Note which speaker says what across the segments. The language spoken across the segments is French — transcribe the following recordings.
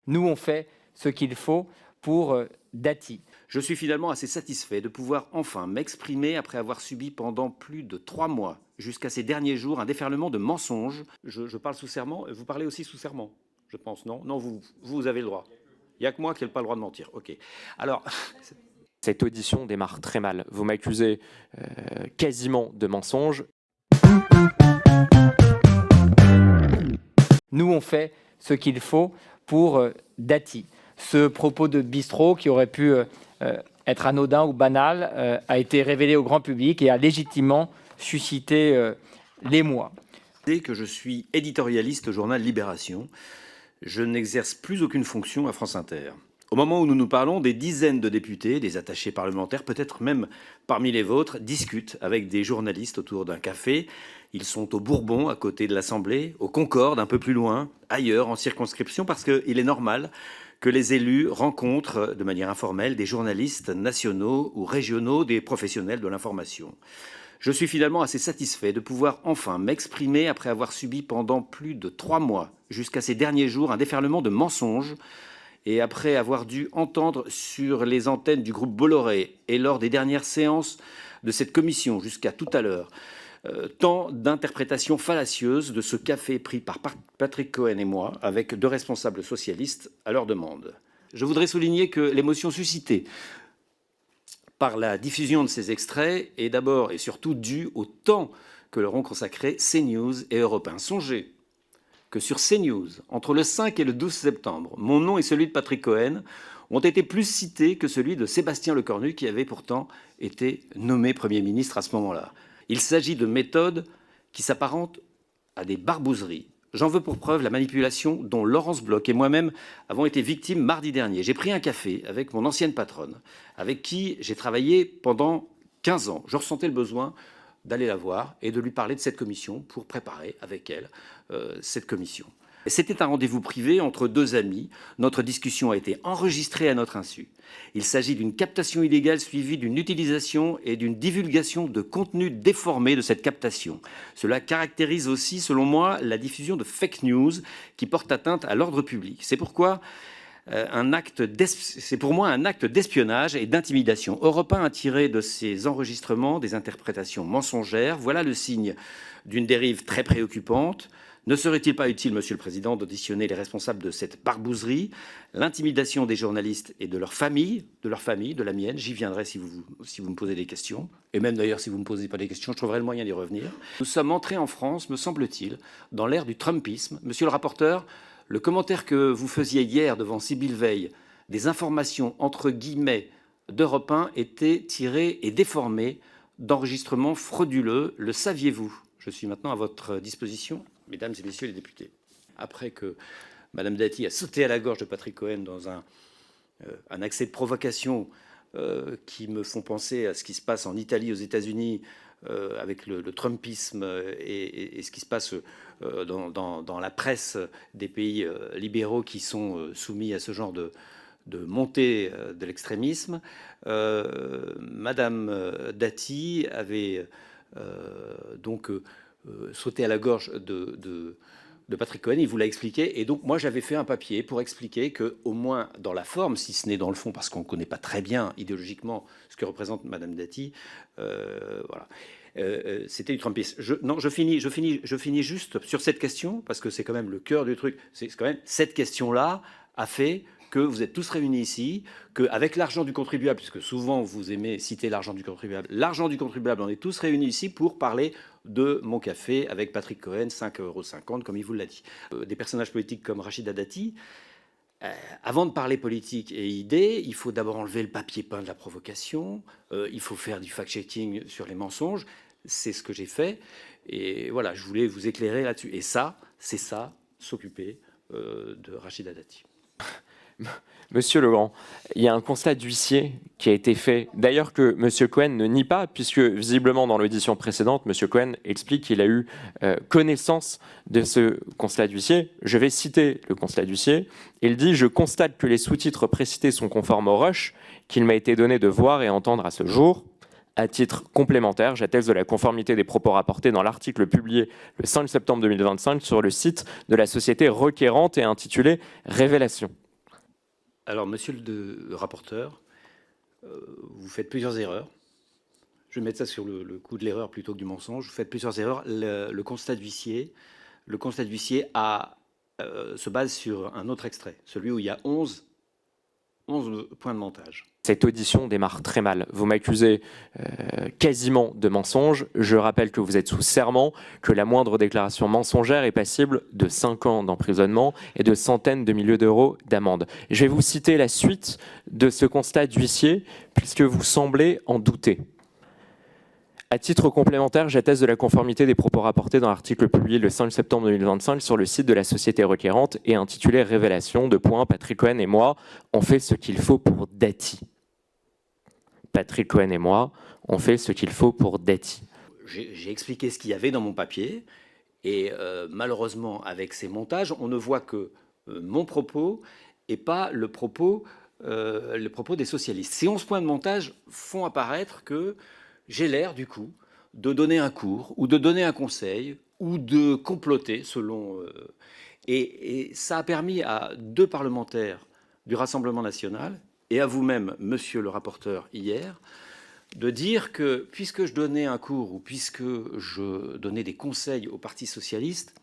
Speaker 1: Nous, on fait ce qu'il faut pour Dati.
Speaker 2: Je suis finalement assez satisfait de pouvoir enfin m'exprimer après avoir subi pendant plus de 3 mois, jusqu'à ces derniers jours, un déferlement de mensonges. Je parle sous serment, vous parlez aussi sous serment, je pense, non? Non, vous avez le droit. Il n'y a que moi qui n'ai pas le droit de mentir, ok. Alors...
Speaker 3: Cette audition démarre très mal. Vous m'accusez quasiment de mensonge.
Speaker 1: Nous, on fait ce qu'il faut pour Dati. Ce propos de bistrot qui aurait pu être anodin ou banal a été révélé au grand public et a légitimement suscité l'émoi.
Speaker 2: Dès que je suis éditorialiste au journal Libération, je n'exerce plus aucune fonction à France Inter. Au moment où nous nous parlons, des dizaines de députés, des attachés parlementaires, peut-être même parmi les vôtres, discutent avec des journalistes autour d'un café. Ils sont au Bourbon, à côté de l'Assemblée, au Concorde, un peu plus loin, ailleurs, en circonscription, parce qu'il est normal que les élus rencontrent de manière informelle des journalistes nationaux ou régionaux, des professionnels de l'information. Je suis finalement assez satisfait de pouvoir enfin m'exprimer après avoir subi pendant plus de 3 mois, jusqu'à ces derniers jours, un déferlement de mensonges, et après avoir dû entendre sur les antennes du groupe Bolloré et lors des dernières séances de cette commission jusqu'à tout à l'heure, tant d'interprétations fallacieuses de ce café pris par Patrick Cohen et moi, avec 2 responsables socialistes à leur demande. Je voudrais souligner que l'émotion suscitée par la diffusion de ces extraits est d'abord et surtout due au temps que leur ont consacré CNews et Europe 1. Songez que sur CNews, entre le 5 et le 12 septembre, mon nom et celui de Patrick Cohen ont été plus cités que celui de Sébastien Lecornu, qui avait pourtant été nommé Premier ministre à ce moment-là. Il s'agit de méthodes qui s'apparentent à des barbouzeries. J'en veux pour preuve la manipulation dont Laurence Bloch et moi-même avons été victimes mardi dernier. J'ai pris un café avec mon ancienne patronne, avec qui j'ai travaillé pendant 15 ans. Je ressentais le besoin d'aller la voir et de lui parler de cette commission pour préparer avec elle cette commission. C'était un rendez-vous privé entre 2 amis. Notre discussion a été enregistrée à notre insu. Il s'agit d'une captation illégale suivie d'une utilisation et d'une divulgation de contenu déformé de cette captation. Cela caractérise aussi, selon moi, la diffusion de fake news qui porte atteinte à l'ordre public. C'est pourquoi c'est pour moi un acte d'espionnage et d'intimidation. Europe 1 a tiré de ces enregistrements des interprétations mensongères. Voilà le signe d'une dérive très préoccupante. Ne serait-il pas utile, Monsieur le Président, d'auditionner les responsables de cette barbouzerie, l'intimidation des journalistes et de leur famille, de la mienne? J'y viendrai si vous me posez des questions. Et même d'ailleurs, si vous ne me posez pas des questions, je trouverai le moyen d'y revenir. Nous sommes entrés en France, me semble-t-il, dans l'ère du Trumpisme. Monsieur le rapporteur, le commentaire que vous faisiez hier devant Sybille Veil, des informations entre guillemets d'Europe 1 étaient tirées et déformées d'enregistrements frauduleux. Le saviez-vous? Je suis maintenant à votre disposition, mesdames et messieurs les députés. Après que Mme Dati a sauté à la gorge de Patrick Cohen dans un accès de provocation qui me font penser à ce qui se passe en Italie, aux États-Unis, avec le Trumpisme et ce qui se passe dans la presse des pays libéraux qui sont soumis à ce genre de montée de l'extrémisme, Madame Dati avait donc sauté à la gorge de Patrick Cohen. Il vous l'a expliqué. Et donc, moi, j'avais fait un papier pour expliquer qu'au moins dans la forme, si ce n'est dans le fond, parce qu'on ne connaît pas très bien idéologiquement ce que représente Madame Dati, voilà. C'était du Trumpisme. Je finis juste sur cette question, parce que c'est quand même le cœur du truc. C'est quand même cette question-là a fait que vous êtes tous réunis ici, qu'avec l'argent du contribuable, puisque souvent vous aimez citer l'argent du contribuable, on est tous réunis ici pour parler de mon café avec Patrick Cohen, 5,50 € comme il vous l'a dit. Des personnages politiques comme Rachida Dati, avant de parler politique et idées, il faut d'abord enlever le papier peint de la provocation, il faut faire du fact-checking sur les mensonges. C'est ce que j'ai fait. Et voilà, je voulais vous éclairer là-dessus. Et ça, c'est ça, s'occuper de Rachida Dati.
Speaker 3: Monsieur Legrand, il y a un constat d'huissier qui a été fait, d'ailleurs que M. Cohen ne nie pas, puisque visiblement dans l'audition précédente, M. Cohen explique qu'il a eu connaissance de ce constat d'huissier. Je vais citer le constat d'huissier. Il dit « Je constate que les sous-titres précités sont conformes au rush qu'il m'a été donné de voir et entendre à ce jour. À titre complémentaire, j'atteste de la conformité des propos rapportés dans l'article publié le 5 septembre 2025 sur le site de la société requérante et intitulé « Révélation ».
Speaker 2: Alors, monsieur le rapporteur, vous faites plusieurs erreurs. Je vais mettre ça sur le coup de l'erreur plutôt que du mensonge. Vous faites plusieurs erreurs. Le constat d'huissier se base sur un autre extrait, celui où il y a 11 points de montage.
Speaker 3: Cette audition démarre très mal. Vous m'accusez quasiment de mensonge. Je rappelle que vous êtes sous serment, que la moindre déclaration mensongère est passible de 5 ans d'emprisonnement et de centaines de milliers d'euros d'amende. Je vais vous citer la suite de ce constat d'huissier, puisque vous semblez en douter. À titre complémentaire, j'atteste de la conformité des propos rapportés dans l'article publié le 5 septembre 2025 sur le site de la société requérante et intitulé « Révélation ». Patrick Cohen et moi, on fait ce qu'il faut pour Dati. Patrick Cohen et moi, on fait ce qu'il faut pour Dati.
Speaker 2: J'ai expliqué ce qu'il y avait dans mon papier et malheureusement, avec ces montages, on ne voit que mon propos et pas le propos des socialistes. Ces 11 points de montage font apparaître que j'ai l'air, du coup, de donner un cours ou de donner un conseil ou de comploter selon... Et ça a permis à 2 parlementaires du Rassemblement national et à vous-même, monsieur le rapporteur, hier, de dire que puisque je donnais un cours ou puisque je donnais des conseils au Parti socialiste,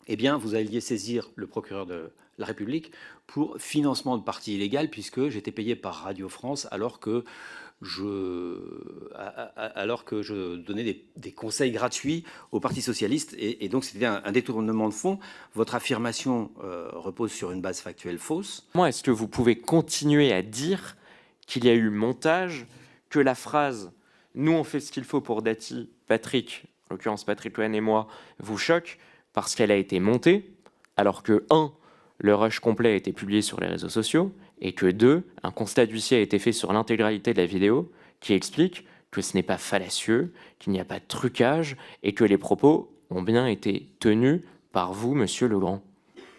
Speaker 2: eh bien, vous alliez saisir le procureur de la République pour financement de parti illégal puisque j'étais payé par Radio France alors que je donnais des conseils gratuits au Parti socialiste. Et donc, c'était un détournement de fonds. Votre affirmation repose sur une base factuelle fausse.
Speaker 3: Est-ce que vous pouvez continuer à dire qu'il y a eu montage, que la phrase « Nous, on fait ce qu'il faut pour Dati, Patrick, en l'occurrence Patrick Cohen et moi », vous choque parce qu'elle a été montée, alors que 1, le rush complet a été publié sur les réseaux sociaux, et que 2, un constat d'huissier a été fait sur l'intégralité de la vidéo qui explique que ce n'est pas fallacieux, qu'il n'y a pas de trucage, et que les propos ont bien été tenus par vous, monsieur Legrand.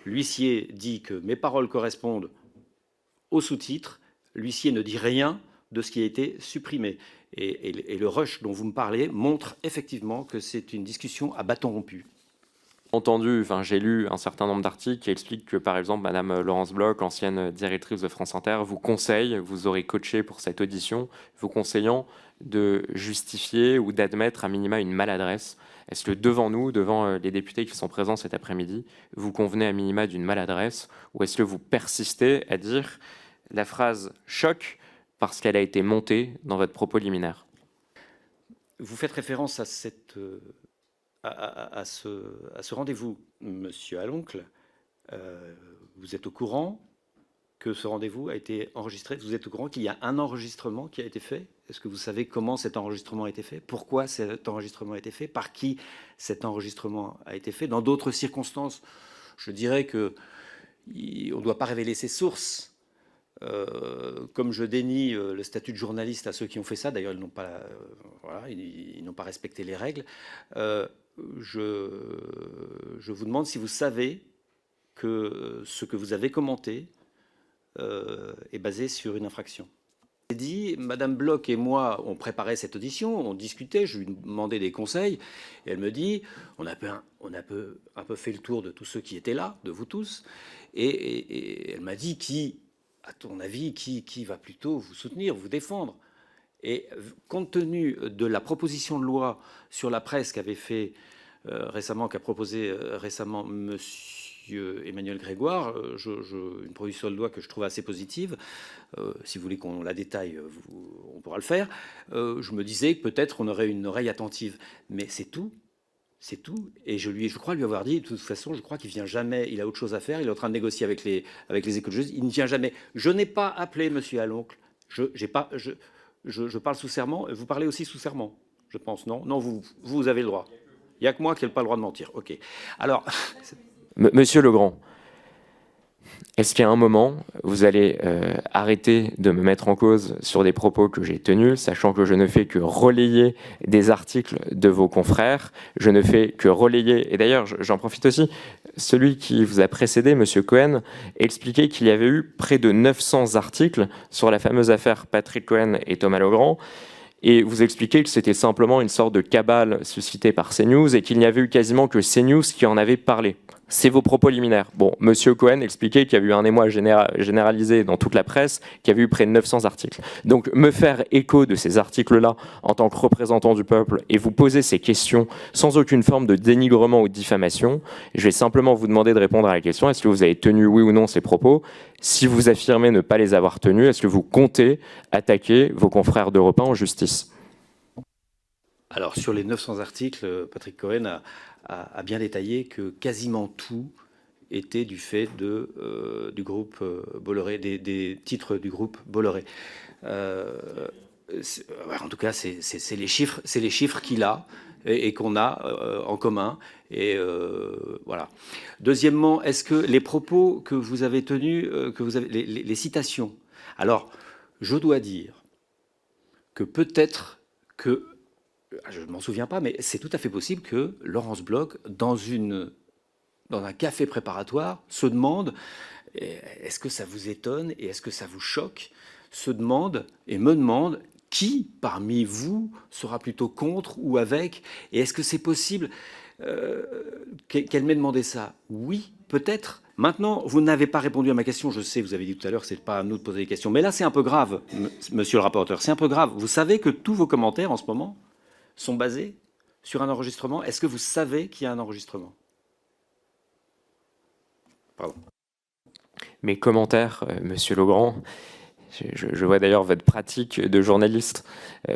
Speaker 2: L'huissier dit que mes paroles correspondent aux sous-titres. L'huissier ne dit rien de ce qui a été supprimé. Et le rush dont vous me parlez montre effectivement que c'est une discussion à bâton rompu.
Speaker 3: J'ai lu un certain nombre d'articles qui expliquent que, par exemple, Madame Laurence Bloch, ancienne directrice de France Inter, vous conseille, vous aurez coaché pour cette audition, vous conseillant de justifier ou d'admettre à minima une maladresse. Est-ce que devant nous, devant les députés qui sont présents cet après-midi, vous convenez à minima d'une maladresse, ou est-ce que vous persistez à dire la phrase « choc » parce qu'elle a été montée dans votre propos liminaire?
Speaker 2: Vous faites référence à ce rendez-vous, monsieur Aloncle. Vous êtes au courant que ce rendez-vous a été enregistré? Vous êtes au courant qu'il y a un enregistrement qui a été fait? Est-ce que vous savez comment cet enregistrement a été fait? Pourquoi cet enregistrement a été fait? Par qui cet enregistrement a été fait? Dans d'autres circonstances, je dirais qu'on ne doit pas révéler ses sources. Comme je dénie le statut de journaliste à ceux qui ont fait ça, d'ailleurs ils n'ont pas, ils n'ont pas respecté les règles, je vous demande si vous savez que ce que vous avez commenté est basé sur une infraction. J'ai dit, Madame Bloch et moi, on préparait cette audition, on discutait, je lui demandais des conseils, et elle me dit, on a un peu fait le tour de tous ceux qui étaient là, de vous tous, et elle m'a dit à ton avis, qui va plutôt vous soutenir, vous défendre? Et compte tenu de la proposition de loi sur la presse qu'a proposé récemment monsieur Emmanuel Grégoire, une proposition de loi que je trouve assez positive, si vous voulez qu'on la détaille, on pourra le faire, je me disais que peut-être on aurait une oreille attentive. Mais c'est tout. C'est tout. Et je crois lui avoir dit, de toute façon, je crois qu'il ne vient jamais, il a autre chose à faire, il est en train de négocier avec les écologistes, il ne vient jamais. Je n'ai pas appelé monsieur Aloncle, je parle sous serment, vous parlez aussi sous serment, je pense, non? Non, vous avez le droit. Il n'y a que moi qui n'ai pas le droit de mentir. OK. Alors...
Speaker 3: Monsieur Legrand, est-ce qu'à un moment, vous allez arrêter de me mettre en cause sur des propos que j'ai tenus, sachant que je ne fais que relayer des articles de vos confrères, je ne fais que relayer, et d'ailleurs j'en profite aussi, celui qui vous a précédé, monsieur Cohen, expliquait qu'il y avait eu près de 900 articles sur la fameuse affaire Patrick Cohen et Thomas Legrand, et vous expliquez que c'était simplement une sorte de cabale suscitée par CNews et qu'il n'y avait eu quasiment que CNews qui en avait parlé. C'est vos propos liminaires. Bon, Monsieur Cohen expliquait qu'il y avait eu un émoi généralisé dans toute la presse, qu'il y avait eu près de 900 articles. Donc, me faire écho de ces articles-là en tant que représentant du peuple et vous poser ces questions sans aucune forme de dénigrement ou de diffamation, je vais simplement vous demander de répondre à la question, est-ce que vous avez tenu oui ou non ces propos? Si vous affirmez ne pas les avoir tenus, est-ce que vous comptez attaquer vos confrères d'Europe 1 en justice?
Speaker 2: Alors, sur les 900 articles, Patrick Cohen a bien détaillé que quasiment tout était du fait du groupe Bolloré, des titres du groupe Bolloré. En tout cas, c'est les chiffres qu'il a et qu'on a en commun. Et voilà. Deuxièmement, est-ce que les propos que vous avez tenus, les citations, alors je dois dire que peut-être que je ne m'en souviens pas, mais c'est tout à fait possible que Laurence Bloch, dans un café préparatoire, se demande est-ce que ça vous étonne et est-ce que ça vous choque, se demande et me demande qui parmi vous sera plutôt contre ou avec, et est-ce que c'est possible qu'elle m'ait demandé ça? Oui, peut-être. Maintenant, vous n'avez pas répondu à ma question. Je sais, vous avez dit tout à l'heure, c'est pas à nous de poser des questions, mais là, c'est un peu grave, monsieur le rapporteur. C'est un peu grave. Vous savez que tous vos commentaires en ce moment sont basés sur un enregistrement. Est-ce que vous savez qu'il y a un enregistrement? Pardon.
Speaker 3: Mes commentaires, monsieur Legrand, je vois d'ailleurs votre pratique de journaliste,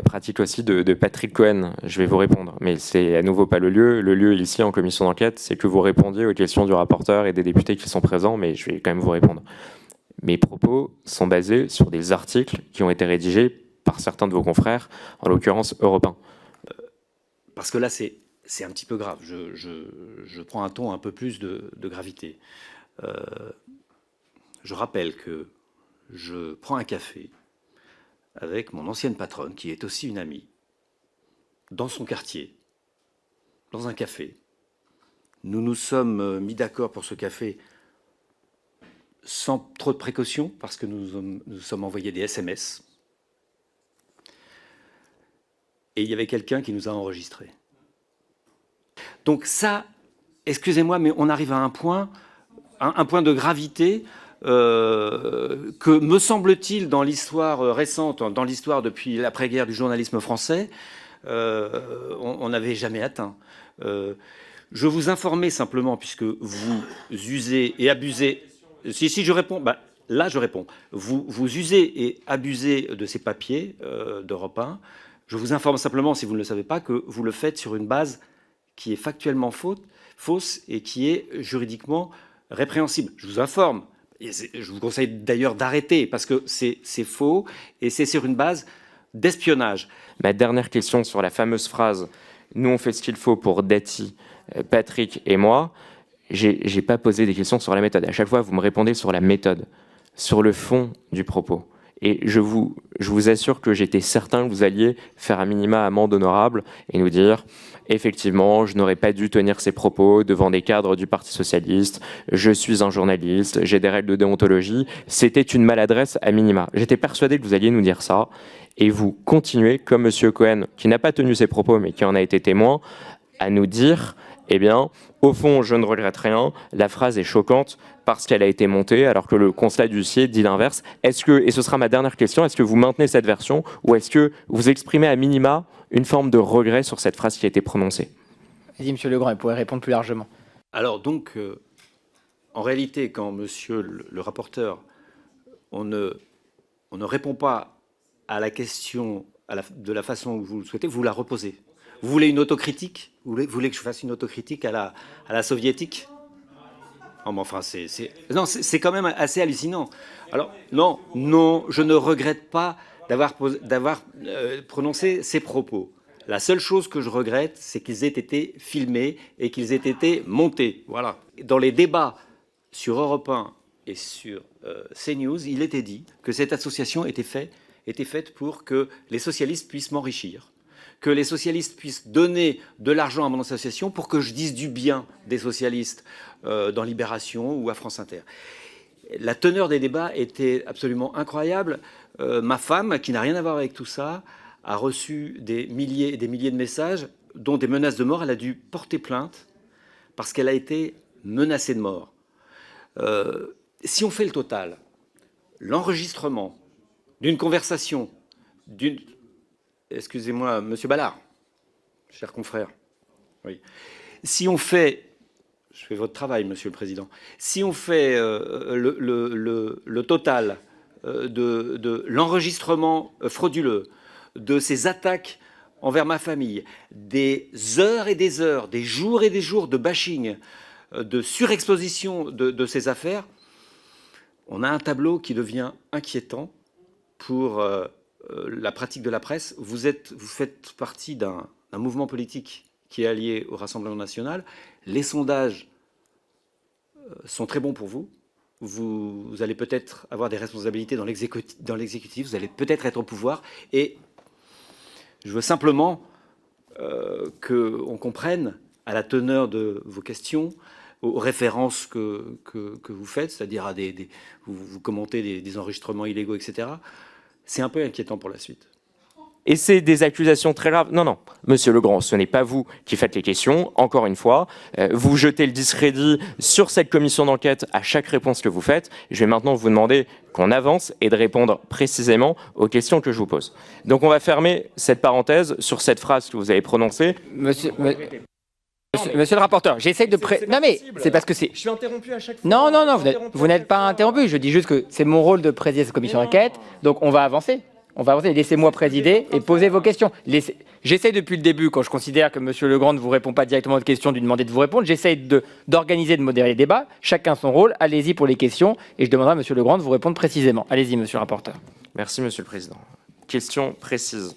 Speaker 3: pratique aussi de Patrick Cohen. Je vais vous répondre, mais c'est à nouveau pas le lieu. Le lieu ici, en commission d'enquête, c'est que vous répondiez aux questions du rapporteur et des députés qui sont présents, mais je vais quand même vous répondre. Mes propos sont basés sur des articles qui ont été rédigés par certains de vos confrères, en l'occurrence Europe 1.
Speaker 2: Parce que là, c'est un petit peu grave. Je prends un ton un peu plus de gravité. Je rappelle que je prends un café avec mon ancienne patronne, qui est aussi une amie, dans son quartier, dans un café. Nous nous sommes mis d'accord pour ce café sans trop de précautions, parce que nous sommes envoyés des SMS. Et il y avait quelqu'un qui nous a enregistrés. Donc ça, excusez-moi, mais on arrive à un point de gravité que, me semble-t-il, dans l'histoire récente, dans l'histoire depuis l'après-guerre du journalisme français, on n'avait jamais atteint. Je vous informais simplement, puisque vous usez et abusez... Si je réponds... là, je réponds. Vous usez et abusez de ces papiers d'Europe 1. Je vous informe simplement, si vous ne le savez pas, que vous le faites sur une base qui est factuellement fausse et qui est juridiquement répréhensible. Je vous informe. Et je vous conseille d'ailleurs d'arrêter, parce que c'est faux et c'est sur une base d'espionnage.
Speaker 3: Ma dernière question sur la fameuse phrase « Nous, on fait ce qu'il faut pour Dati, Patrick et moi », j'ai pas posé des questions sur la méthode. À chaque fois, vous me répondez sur la méthode, sur le fond du propos. Et je vous assure que j'étais certain que vous alliez faire un minima amende honorable et nous dire « Effectivement, je n'aurais pas dû tenir ces propos devant des cadres du Parti socialiste, je suis un journaliste, j'ai des règles de déontologie, c'était une maladresse à minima. » J'étais persuadé que vous alliez nous dire ça et vous continuez, comme M. Cohen, qui n'a pas tenu ses propos mais qui en a été témoin, à nous dire « Eh bien, au fond, je ne regrette rien, la phrase est choquante parce qu'elle a été montée, alors que le constat du dossier dit l'inverse. » Est-ce que, et ce sera ma dernière question, est-ce que vous maintenez cette version ou est-ce que vous exprimez à minima une forme de regret sur cette phrase qui a été prononcée?
Speaker 1: Vas-y, monsieur Legrand, il pourrait répondre plus largement.
Speaker 2: Alors donc, en réalité, quand monsieur le rapporteur, on ne répond pas à la question de la façon que vous le souhaitez, vous la reposez. Vous voulez une autocritique? Vous voulez que je fasse une autocritique à la soviétique? Oh, mais enfin, c'est quand même assez hallucinant. Alors, non, je ne regrette pas d'avoir prononcé ces propos. La seule chose que je regrette, c'est qu'ils aient été filmés et qu'ils aient été montés. Voilà. Dans les débats sur Europe 1 et sur CNews, il était dit que cette association était faite pour que les socialistes puissent m'enrichir, que les socialistes puissent donner de l'argent à mon association pour que je dise du bien des socialistes dans Libération ou à France Inter. La teneur des débats était absolument incroyable. Ma femme, qui n'a rien à voir avec tout ça, a reçu des milliers et des milliers de messages, dont des menaces de mort. Elle a dû porter plainte parce qu'elle a été menacés de mort. Si on fait le total, l'enregistrement d'une conversation, excusez-moi, Monsieur Ballard, cher confrère, oui. Si on fait, je fais votre travail, Monsieur le Président, si on fait le total de l'enregistrement frauduleux, de ces attaques envers ma famille, des heures et des heures, des jours et des jours de bashing, de surexposition de ces affaires, on a un tableau qui devient inquiétant pour la pratique de la presse. Vous faites partie d'un mouvement politique qui est allié au Rassemblement national. Les sondages sont très bons pour vous. Vous allez peut-être avoir des responsabilités dans l'exécutif, vous allez peut-être être au pouvoir. Et je veux simplement qu'on comprenne à la teneur de vos questions, aux références que vous faites, c'est-à-dire vous commentez des enregistrements illégaux, etc. C'est un peu inquiétant pour la suite.
Speaker 3: Et c'est des accusations très graves. Non, Monsieur Legrand, ce n'est pas vous qui faites les questions, encore une fois. Vous jetez le discrédit sur cette commission d'enquête à chaque réponse que vous faites. Je vais maintenant vous demander qu'on avance et de répondre précisément aux questions que je vous pose. Donc on va fermer cette parenthèse sur cette phrase que vous avez prononcée.
Speaker 1: Monsieur le rapporteur, j'essaie de... Non mais, c'est parce que c'est...
Speaker 3: Je suis interrompu à chaque fois.
Speaker 1: Non, vous n'êtes pas interrompu. Je dis juste que c'est mon rôle de présider cette commission d'enquête. Donc on va avancer. Laissez-moi présider et poser vos questions. J'essaie depuis le début, quand je considère que M. Legrand ne vous répond pas directement aux questions, de lui demander de vous répondre. J'essaie d'organiser, de modérer les débats. Chacun son rôle. Allez-y pour les questions. Et je demanderai à M. Legrand de vous répondre précisément. Allez-y, Monsieur le rapporteur.
Speaker 3: Merci, Monsieur le Président. Question précise.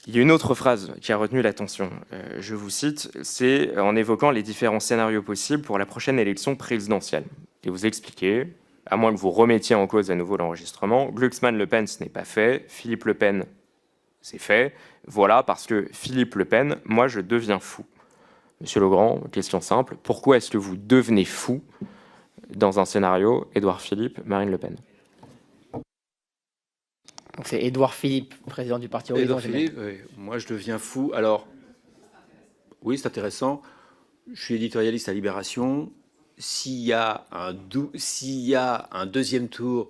Speaker 3: Il y a une autre phrase qui a retenu l'attention. Je vous cite, c'est en évoquant les différents scénarios possibles pour la prochaine élection présidentielle. Et vous expliquez, à moins que vous remettiez en cause à nouveau l'enregistrement, Glucksmann-Le Pen, ce n'est pas fait. Philippe Le Pen, c'est fait. Voilà, parce que Philippe Le Pen, moi, je deviens fou. Monsieur Legrand, question simple. Pourquoi est-ce que vous devenez fou dans un scénario Édouard Philippe, Marine Le Pen?
Speaker 1: Donc c'est Édouard Philippe, président du parti Horizon.
Speaker 2: Édouard Philippe, oui. Moi, je deviens fou. Alors, oui, c'est intéressant. Je suis éditorialiste à Libération. S'il y a un deuxième tour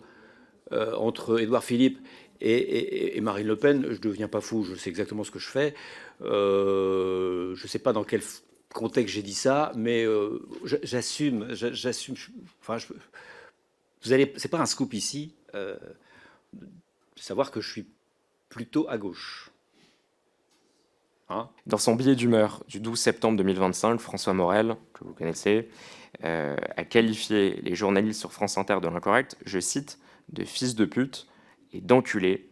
Speaker 2: entre Édouard Philippe et Marine Le Pen, je ne deviens pas fou. Je sais exactement ce que je fais. Je ne sais pas dans quel contexte j'ai dit ça, mais j'assume. Enfin, c'est pas un scoop ici. Savoir que je suis plutôt à gauche. Hein?
Speaker 3: Dans son billet d'humeur du 12 septembre 2025, François Morel, que vous connaissez, a qualifié les journalistes sur France Inter de l'incorrect, je cite, de fils de pute et d'enculé,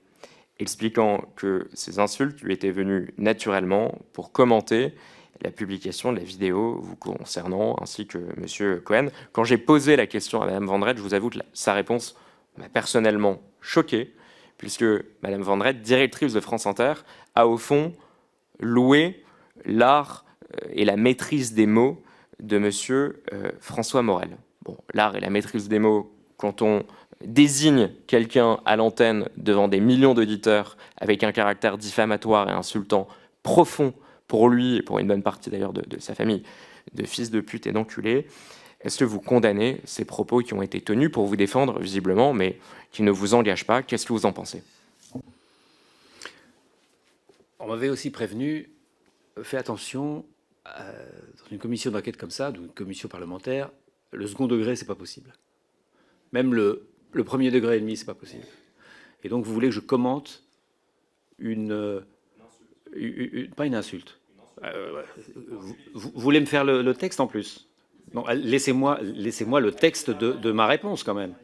Speaker 3: expliquant que ces insultes lui étaient venues naturellement pour commenter la publication de la vidéo vous concernant, ainsi que M. Cohen. Quand j'ai posé la question à Mme Vendrette, je vous avoue que sa réponse m'a personnellement choqué, puisque Mme Vendrette, directrice de France Inter, a au fond loué l'art et la maîtrise des mots de M. François Morel. Bon, l'art et la maîtrise des mots, quand on désigne quelqu'un à l'antenne devant des millions d'auditeurs avec un caractère diffamatoire et insultant profond pour lui et pour une bonne partie d'ailleurs de sa famille, de fils de pute et d'enculé, est-ce que vous condamnez ces propos qui ont été tenus pour vous défendre, visiblement, mais qui ne vous engagent pas? Qu'est-ce que vous en pensez?
Speaker 2: On m'avait aussi prévenu, fais attention, dans une commission d'enquête comme ça, d'une commission parlementaire, le second degré, c'est pas possible. Même le premier degré et demi, c'est pas possible. Et donc, vous voulez que je commente pas une insulte. Vous voulez me faire le texte en plus? Non, laissez-moi le texte de ma réponse quand même.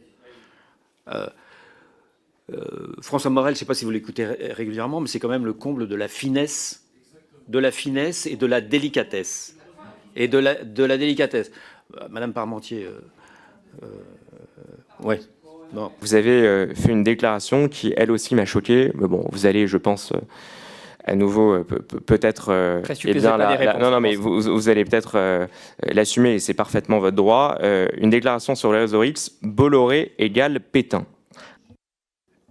Speaker 2: François Morel, je ne sais pas si vous l'écoutez régulièrement, mais c'est quand même le comble de la finesse et de la délicatesse. Madame Parmentier, ouais. Non.
Speaker 3: Vous avez fait une déclaration qui, elle aussi, m'a choqué. Mais bon, vous allez, je pense, à nouveau, peut-être... non, mais vous allez peut-être l'assumer, et c'est parfaitement votre droit. Une déclaration sur les réseaux X, Bolloré égale Pétain.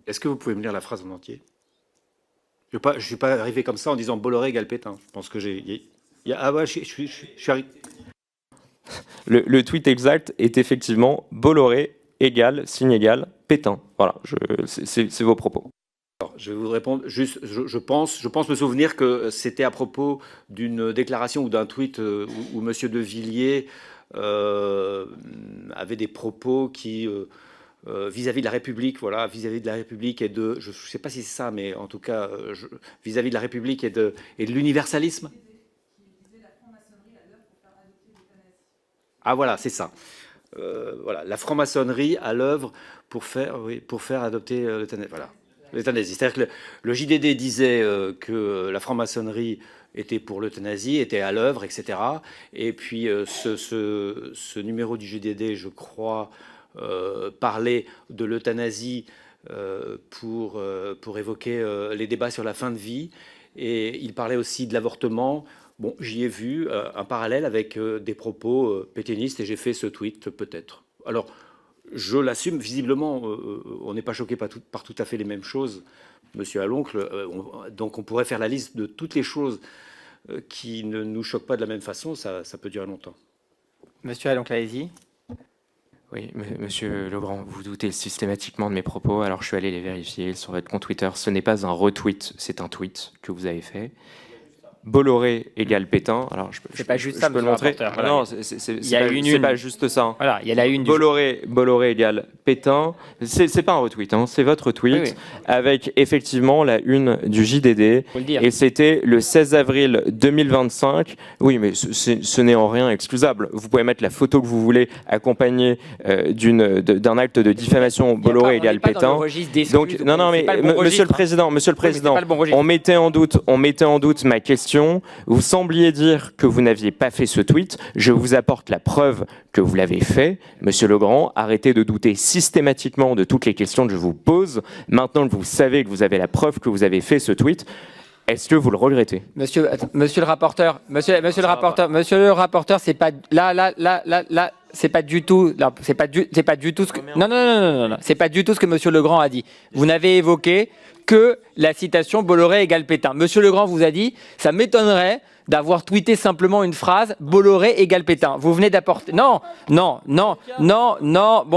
Speaker 2: Est-ce que vous pouvez me lire la phrase en entier? Je ne suis pas arrivé comme ça en disant Bolloré égale Pétain. Je pense que j'ai... Ah ouais, je suis arrivé...
Speaker 3: Le tweet exact est effectivement Bolloré égale, signe égal, Pétain. Voilà, c'est vos propos.
Speaker 2: Alors, je vais vous répondre juste, je pense me souvenir que c'était à propos d'une déclaration ou d'un tweet où M. De Villiers avait des propos qui, vis-à-vis de la République, voilà, vis-à-vis de la République et de, je ne sais pas si c'est ça, mais en tout cas, vis-à-vis de la République et de l'universalisme. Ah voilà, c'est ça. Voilà, la franc-maçonnerie à l'œuvre pour faire adopter l'euthanasie. Voilà, l'euthanasie. C'est-à-dire que le JDD disait que la franc-maçonnerie était pour l'euthanasie, était à l'œuvre, etc. Et puis ce numéro du JDD, je crois, parlait de l'euthanasie pour évoquer les débats sur la fin de vie. Et il parlait aussi de l'avortement. Bon, j'y ai vu un parallèle avec des propos pétainistes et j'ai fait ce tweet peut-être. Alors, je l'assume, visiblement, on n'est pas choqué par tout à fait les mêmes choses, monsieur Aloncle, donc on pourrait faire la liste de toutes les choses qui ne nous choquent pas de la même façon, ça peut durer longtemps.
Speaker 1: Monsieur Aloncle, allez-y.
Speaker 3: Oui, monsieur Legrand, vous doutez systématiquement de mes propos, alors je suis allé les vérifier sur votre compte Twitter. Ce n'est pas un retweet, c'est un tweet que vous avez fait. Bolloré égale Pétain. Alors,
Speaker 1: c'est pas juste ça,
Speaker 3: je peux le montrer.
Speaker 1: Voilà.
Speaker 3: Non, c'est pas juste ça. Hein.
Speaker 1: Voilà, il y a la une.
Speaker 3: Bolloré égale Pétain. C'est pas un retweet, hein, c'est votre tweet
Speaker 1: oui.
Speaker 3: avec effectivement la une du JDD.
Speaker 1: Faut le dire.
Speaker 3: Et c'était le 16 avril 2025. Oui, mais ce n'est en rien excusable. Vous pouvez mettre la photo que vous voulez accompagnée d'un acte de diffamation. Bolloré égale Pétain.
Speaker 1: Donc
Speaker 3: non, mais Monsieur le Président, on mettait en doute ma question. Vous sembliez dire que vous n'aviez pas fait ce tweet. Je vous apporte la preuve que vous l'avez fait. Monsieur Legrand, arrêtez de douter systématiquement de toutes les questions que je vous pose. Maintenant que vous savez que vous avez la preuve que vous avez fait ce tweet, est-ce que vous le regrettez?
Speaker 1: Monsieur le rapporteur, le rapporteur, c'est pas là. C'est pas du tout. C'est pas du tout ce que. Non. C'est pas du tout ce que Monsieur Legrand a dit. Vous n'avez évoqué que la citation Bolloré égale Pétain. Monsieur Legrand vous a dit, ça m'étonnerait d'avoir tweeté simplement une phrase Bolloré égale Pétain. Vous venez d'apporter. Non. Bon,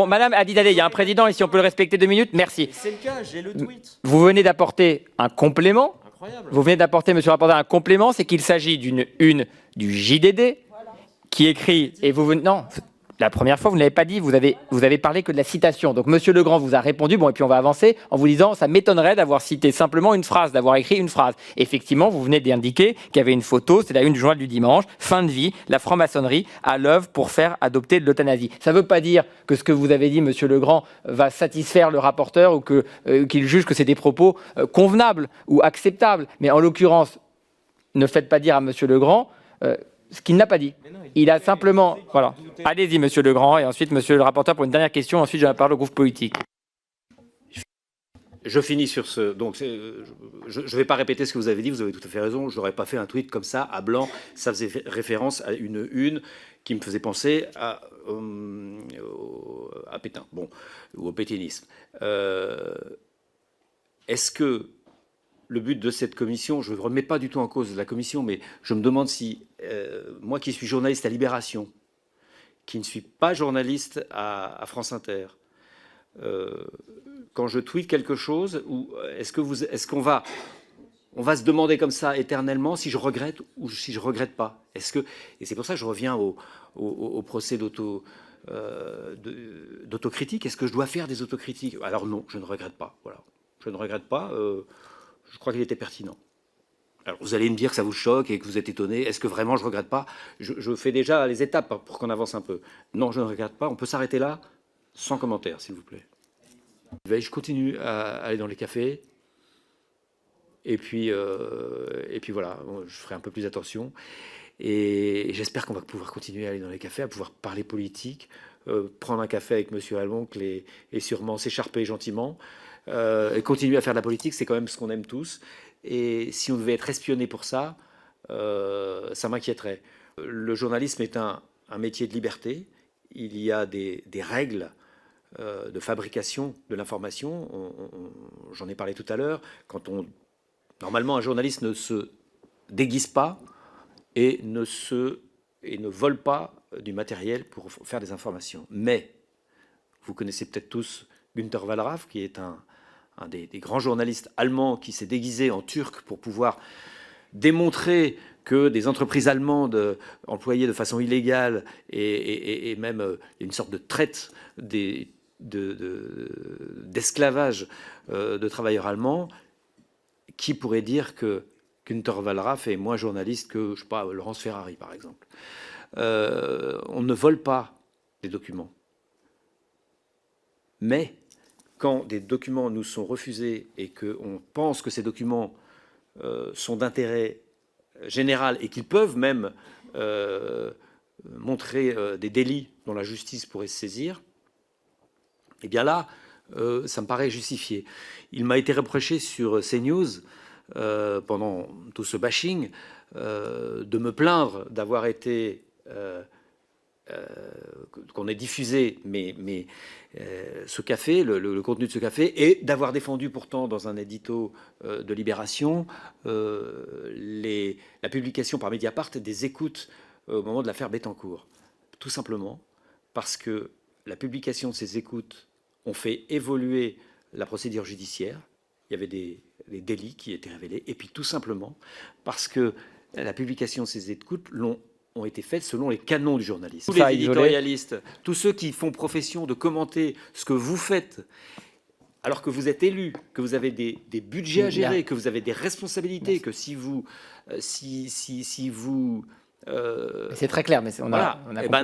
Speaker 1: Madame Abidalé, il y a un président ici, on peut le respecter 2 minutes. Merci.
Speaker 3: C'est le cas, j'ai le tweet.
Speaker 1: Vous venez d'apporter un complément.
Speaker 3: Incroyable.
Speaker 1: Vous venez d'apporter, monsieur le rapporteur, un complément, c'est qu'il s'agit d'une une du JDD qui écrit, et vous venez, non, la première fois, vous ne l'avez pas dit, vous avez parlé que de la citation. Donc, monsieur Legrand vous a répondu, bon, et puis on va avancer, en vous disant, ça m'étonnerait d'avoir cité simplement une phrase, d'avoir écrit une phrase. Effectivement, vous venez d'indiquer qu'il y avait une photo, c'est la une du journal du dimanche, fin de vie, la franc-maçonnerie à l'œuvre pour faire adopter de l'euthanasie. Ça ne veut pas dire que ce que vous avez dit, monsieur Legrand, va satisfaire le rapporteur ou qu'il juge que c'est des propos convenables ou acceptables. Mais en l'occurrence, ne faites pas dire à monsieur Legrand ce qu'il n'a pas dit. Il a simplement... Voilà. Allez-y, monsieur Legrand, et ensuite, monsieur le rapporteur, pour une dernière question. Ensuite, je vais parler au groupe politique.
Speaker 2: Je finis sur ce... Donc, je ne vais pas répéter ce que vous avez dit, vous avez tout à fait raison. Je n'aurais pas fait un tweet comme ça, à blanc. Ça faisait référence à une qui me faisait penser à Pétain, bon, ou au pétainisme. Est-ce que le but de cette commission, je ne remets pas du tout en cause la commission, mais je me demande si, moi qui suis journaliste à Libération, qui ne suis pas journaliste à France Inter, quand je tweete quelque chose, est-ce qu'on va se demander comme ça éternellement si je regrette ou si je regrette pas? Et c'est pour ça que je reviens au procès d'autocritique. Est-ce que je dois faire des autocritiques? Alors non, je ne regrette pas. Voilà, je ne regrette pas. Je crois qu'il était pertinent. Alors vous allez me dire que ça vous choque et que vous êtes étonné. Est-ce que vraiment je ne regrette pas? Je fais déjà les étapes pour qu'on avance un peu. Non, je ne regrette pas. On peut s'arrêter là, sans commentaire, s'il vous plaît. Je continue à aller dans les cafés. Et puis voilà, je ferai un peu plus attention. Et j'espère qu'on va pouvoir continuer à aller dans les cafés, à pouvoir parler politique, prendre un café avec M. Aloncle et sûrement s'écharper gentiment. Et continuer à faire de la politique, c'est quand même ce qu'on aime tous. Et si on devait être espionné pour ça, ça m'inquiéterait. Le journalisme est un métier de liberté. Il y a des règles de fabrication de l'information. J'en ai parlé tout à l'heure. Normalement, un journaliste ne se déguise pas et ne vole pas du matériel pour faire des informations. Mais, vous connaissez peut-être tous Günter Wallraff, qui est un des grands journalistes allemands qui s'est déguisé en turc pour pouvoir démontrer que des entreprises allemandes employaient de façon illégale et même une sorte de traite d'esclavage de travailleurs allemands. Qui pourrait dire que Günter Wallraff est moins journaliste que, je sais pas, Laurence Ferrari, par exemple? On ne vole pas des documents. Mais quand des documents nous sont refusés et qu'on pense que ces documents sont d'intérêt général et qu'ils peuvent même montrer des délits dont la justice pourrait se saisir, eh bien là, ça me paraît justifié. Il m'a été reproché sur CNews, pendant tout ce bashing, de me plaindre d'avoir été... qu'on ait diffusé ce café, le contenu de ce café, et d'avoir défendu pourtant dans un édito de Libération la publication par Mediapart des écoutes au moment de l'affaire Bettencourt. Tout simplement parce que la publication de ces écoutes ont fait évoluer la procédure judiciaire. Il y avait des délits qui étaient révélés, et puis tout simplement parce que la publication de ces écoutes ont été faites selon les canons du journalisme. Tous les éditorialistes, tous ceux qui font profession de commenter ce que vous faites, alors que vous êtes élu, que vous avez des budgets à gérer, que vous avez des responsabilités, que si vous...
Speaker 1: c'est très clair, mais on a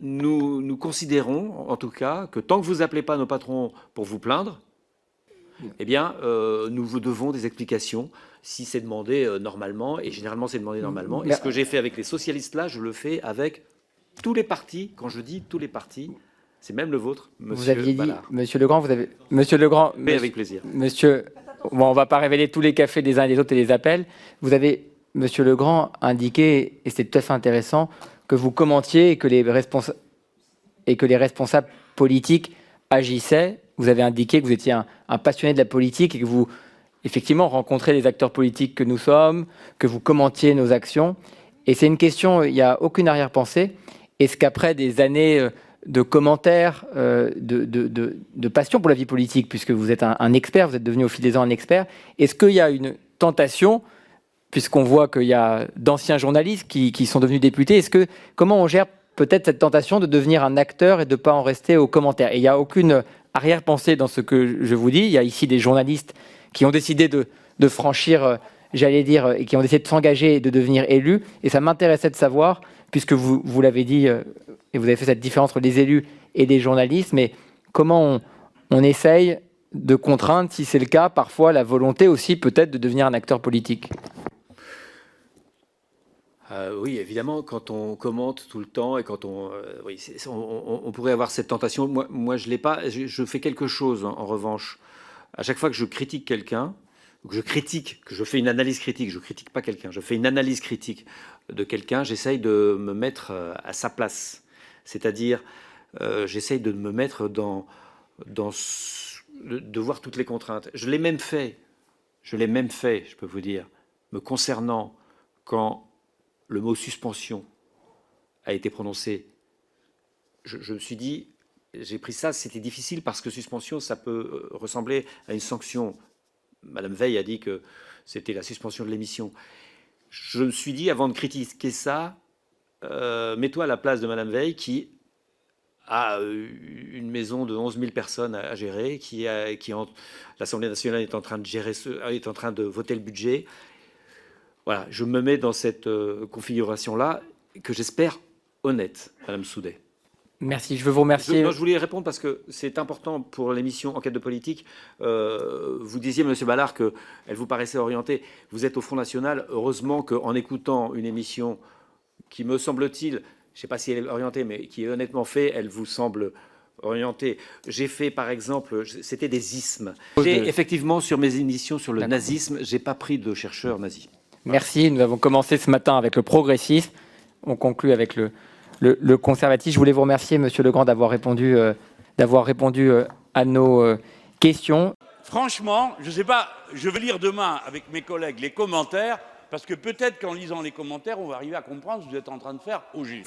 Speaker 2: nous considérons, en tout cas, que tant que vous n'appelez pas nos patrons pour vous plaindre, eh bien, nous vous devons des explications si c'est demandé normalement, et généralement c'est demandé normalement. Et ce que j'ai fait avec les socialistes là, je le fais avec tous les partis. Quand je dis tous les partis, c'est même le vôtre, monsieur.
Speaker 1: Vous aviez dit, Monsieur Legrand,
Speaker 2: Mais avec plaisir.
Speaker 1: Monsieur, bon, on ne va pas révéler tous les cafés des uns et des autres et les appels. Vous avez, Monsieur Legrand, indiqué, et c'est tout à fait intéressant, que vous commentiez et que les responsables politiques agissaient. Vous avez indiqué que vous étiez un passionné de la politique et que vous, effectivement, rencontrez les acteurs politiques que nous sommes, que vous commentiez nos actions. Et c'est une question, il n'y a aucune arrière-pensée. Est-ce qu'après des années de commentaires, de passion pour la vie politique, puisque vous êtes un expert, vous êtes devenu au fil des ans un expert, est-ce qu'il y a une tentation, puisqu'on voit qu'il y a d'anciens journalistes qui sont devenus députés, comment on gère peut-être cette tentation de devenir un acteur et de ne pas en rester aux commentaires? Et il n'y a aucune arrière-pensée dans ce que je vous dis. Il y a ici des journalistes qui ont décidé de franchir, j'allais dire, et qui ont décidé de s'engager et de devenir élus. Et ça m'intéressait de savoir, puisque vous l'avez dit, et vous avez fait cette différence entre les élus et les journalistes, mais comment on essaye de contraindre, si c'est le cas, parfois la volonté aussi peut-être de devenir un acteur politique?
Speaker 2: Oui, évidemment, quand on commente tout le temps et quand on pourrait avoir cette tentation. Moi, je l'ai pas. Je fais quelque chose, en revanche. À chaque fois que je critique quelqu'un, que je fais une analyse critique, je critique pas quelqu'un, je fais une analyse critique de quelqu'un, j'essaye de me mettre à sa place. C'est-à-dire, j'essaye de me mettre de voir toutes les contraintes. Je l'ai même fait, je peux vous dire, me concernant, quand le mot suspension a été prononcé. Je me suis dit, j'ai pris ça, c'était difficile parce que suspension, ça peut ressembler à une sanction. Madame Veil a dit que c'était la suspension de l'émission. Je me suis dit, avant de critiquer ça, mets-toi à la place de Madame Veil qui a une maison de 11 000 personnes à gérer, l'Assemblée nationale est en train de voter le budget. Voilà, je me mets dans cette configuration-là, que j'espère honnête, Madame Soudet.
Speaker 1: Merci, je veux vous remercier.
Speaker 2: Je voulais répondre parce que c'est important pour l'émission Enquête de politique. Vous disiez, Monsieur Ballard, qu'elle vous paraissait orientée. Vous êtes au Front National. Heureusement qu'en écoutant une émission qui, me semble-t-il, je ne sais pas si elle est orientée, mais qui est honnêtement faite, elle vous semble orientée. J'ai fait, par exemple, c'était des ismes. Effectivement, sur mes émissions sur le nazisme, je n'ai pas pris de chercheurs nazis.
Speaker 1: Merci. Nous avons commencé ce matin avec le progressisme. On conclut avec le conservatisme. Je voulais vous remercier, Monsieur Legrand, d'avoir répondu à nos questions.
Speaker 4: Franchement, je ne sais pas, je vais lire demain avec mes collègues les commentaires, parce que peut-être qu'en lisant les commentaires, on va arriver à comprendre ce que vous êtes en train de faire au juge.